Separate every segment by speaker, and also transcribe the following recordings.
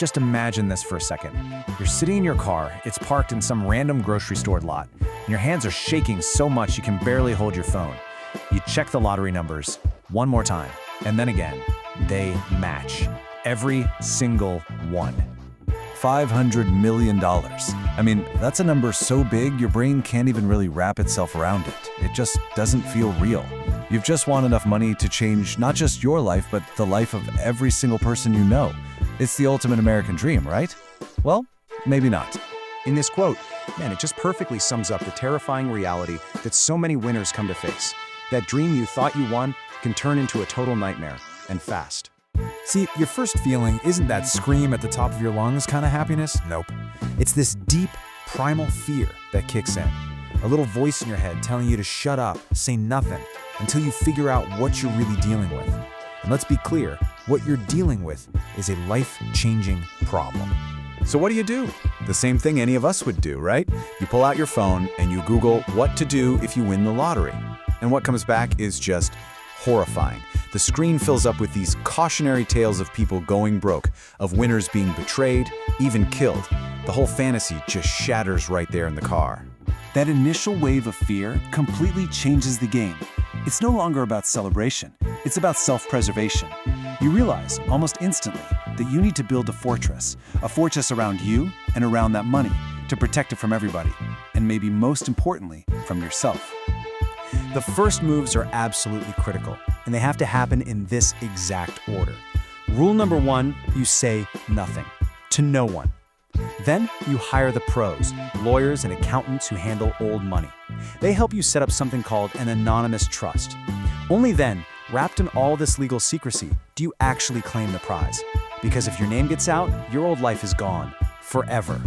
Speaker 1: Just imagine this for a second. You're sitting in your car, it's parked in some random grocery store lot, and your hands are shaking so much you can barely hold your phone. You check the lottery numbers one more time, and then again. They match. Every single one.
Speaker 2: $500 million. I mean, that's a number so big your brain can't even really wrap itself around it. It just doesn't feel real. You've just won enough money to change not just your life, but the life of every single person you know. It's the ultimate American dream, right? Well, maybe not.
Speaker 3: In this quote, man, it just perfectly sums up the terrifying reality that so many winners come to face. That dream you thought you won can turn into a total nightmare, and fast.
Speaker 1: See, your first feeling isn't that scream at the top of your lungs kind of happiness. Nope. It's this deep, primal fear that kicks in. A little voice in your head telling you to shut up, say nothing, until you figure out what you're really dealing with. And let's be clear, what you're dealing with is a life-changing problem.
Speaker 3: So what do? The same thing any of us would do, right? You pull out your phone and you Google what to do if you win the lottery. And what comes back is just horrifying. The screen fills up with these cautionary tales of people going broke, of winners being betrayed, even killed. The whole fantasy just shatters right there in the car.
Speaker 2: That initial wave of fear completely changes the game. It's no longer about celebration. It's about self-preservation. You realize almost instantly that you need to build a fortress around you and around that money to protect it from everybody, and maybe most importantly, from yourself.
Speaker 1: The first moves are absolutely critical, and they have to happen in this exact order. Rule number 1, you say nothing to no one. Then you hire the pros, lawyers and accountants who handle old money. They help you set up something called an anonymous trust. Only then, wrapped in all this legal secrecy, do you actually claim the prize. Because if your name gets out, your old life is gone, forever.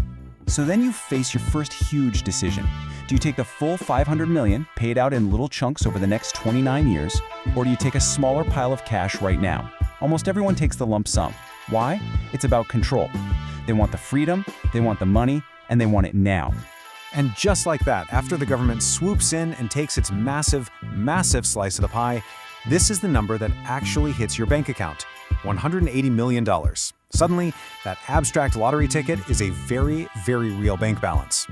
Speaker 1: So then you face your first huge decision. Do you take the full $500 million paid out in little chunks over the next 29 years, or do you take a smaller pile of cash right now? Almost everyone takes the lump sum. Why? It's about control. They want the freedom, they want the money, and they want it now. And just like that, after the government swoops in and takes its massive, massive slice of the pie, this is the number that actually hits your bank account, $180 million. Suddenly, that abstract lottery ticket is a very, very real bank balance.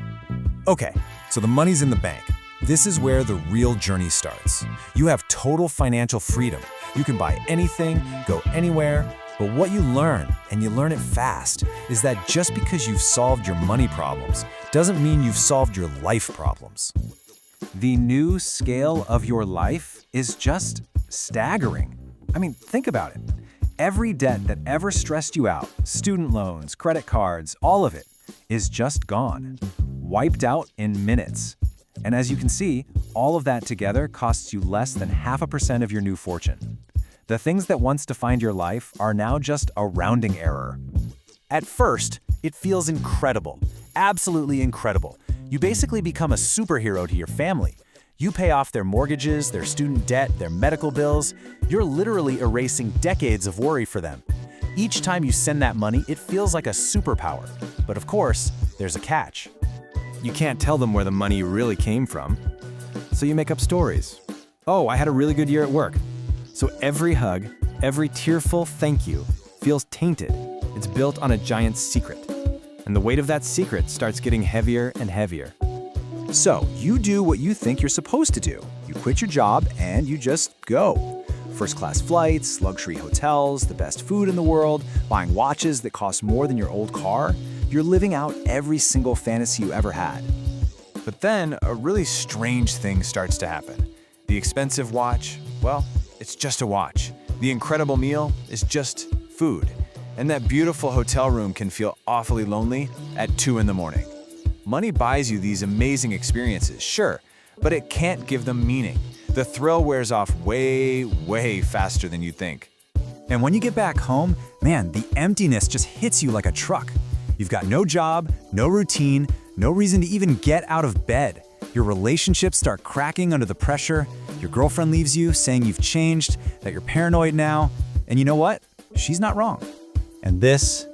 Speaker 1: Okay, so the money's in the bank. This is where the real journey starts. You have total financial freedom. You can buy anything, go anywhere, but what you learn, and you learn it fast, is that just because you've solved your money problems doesn't mean you've solved your life problems. The new scale of your life is just staggering. I mean, think about it. Every debt that ever stressed you out, student loans, credit cards, all of it, is just gone, wiped out in minutes. And as you can see, all of that together costs you less than 0.5% of your new fortune. The things that once defined your life are now just a rounding error. At first, it feels incredible, absolutely incredible. You basically become a superhero to your family. You pay off their mortgages, their student debt, their medical bills. You're literally erasing decades of worry for them. Each time you send that money, it feels like a superpower. But of course, there's a catch. You can't tell them where the money really came from. So you make up stories. Oh, I had a really good year at work. So every hug, every tearful thank you feels tainted. It's built on a giant secret. And the weight of that secret starts getting heavier and heavier. So you do what you think you're supposed to do. You quit your job and you just go. First-class flights, luxury hotels, the best food in the world, buying watches that cost more than your old car. You're living out every single fantasy you ever had. But then a really strange thing starts to happen. The expensive watch, well, it's just a watch. The incredible meal is just food. And that beautiful hotel room can feel awfully lonely at 2 in the morning. Money buys you these amazing experiences, sure, but it can't give them meaning. The thrill wears off way, way faster than you think. And when you get back home, man, the emptiness just hits you like a truck. You've got no job, no routine, no reason to even get out of bed. Your relationships start cracking under the pressure. Your girlfriend leaves you saying you've changed, that you're paranoid now. And you know what? She's not wrong. And this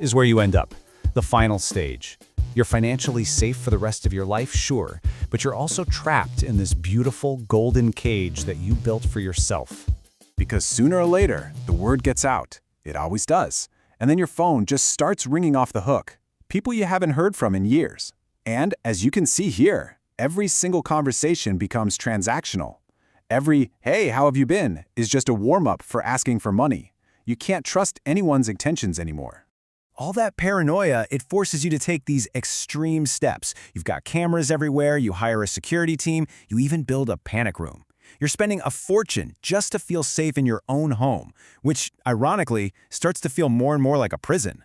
Speaker 1: is where you end up, the final stage. You're financially safe for the rest of your life, sure, but you're also trapped in this beautiful golden cage that you built for yourself. Because sooner or later, the word gets out. It always does.
Speaker 3: and then your phone just starts ringing off the hook. People you haven't heard from in years. And as you can see here, every single conversation becomes transactional. Every, "Hey, how have you been?" is just a warm-up for asking for money. You can't trust anyone's intentions anymore.
Speaker 1: All that paranoia, it forces you to take these extreme steps. You've got cameras everywhere, you hire a security team, you even build a panic room. You're spending a fortune just to feel safe in your own home, which, ironically, starts to feel more and more like a prison.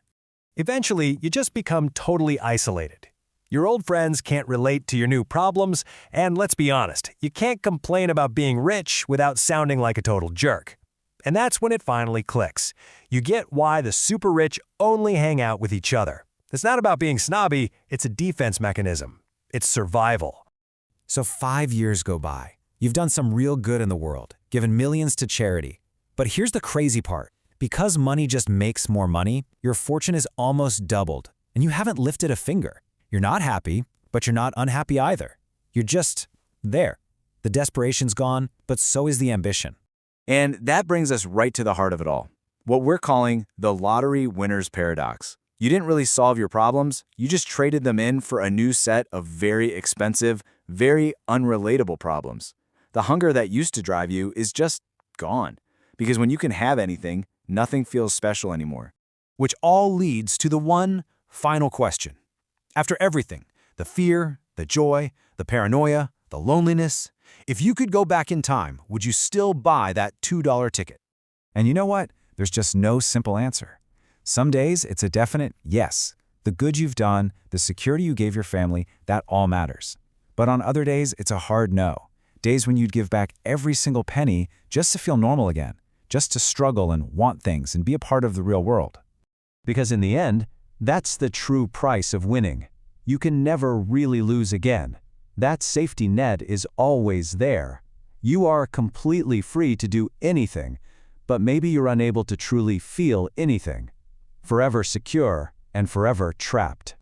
Speaker 1: Eventually, you just become totally isolated. Your old friends can't relate to your new problems, and let's be honest, you can't complain about being rich without sounding like a total jerk. And that's when it finally clicks. You get why the super rich only hang out with each other. It's not about being snobby, it's a defense mechanism. It's survival. So 5 years go by. You've done some real good in the world, given millions to charity. But here's the crazy part. Because money just makes more money, your fortune is almost doubled, and you haven't lifted a finger. You're not happy, but you're not unhappy either. You're just there. The desperation's gone, but so is the ambition.
Speaker 3: And that brings us right to the heart of it all. What we're calling the lottery winner's paradox. You didn't really solve your problems, you just traded them in for a new set of very expensive, very unrelatable problems. The hunger that used to drive you is just gone. Because when you can have anything, nothing feels special anymore.
Speaker 1: Which all leads to the one final question. After everything, the fear, the joy, the paranoia, the loneliness, if you could go back in time, would you still buy that $2 ticket?
Speaker 2: And you know what? There's just no simple answer. Some days it's a definite yes. The good you've done, the security you gave your family, that all matters. But on other days, it's a hard no. Days when you'd give back every single penny just to feel normal again, just to struggle and want things and be a part of the real world.
Speaker 1: Because in the end, that's the true price of winning. You can never really lose again. That safety net is always there. You are completely free to do anything, but maybe you're unable to truly feel anything. Forever secure and forever trapped.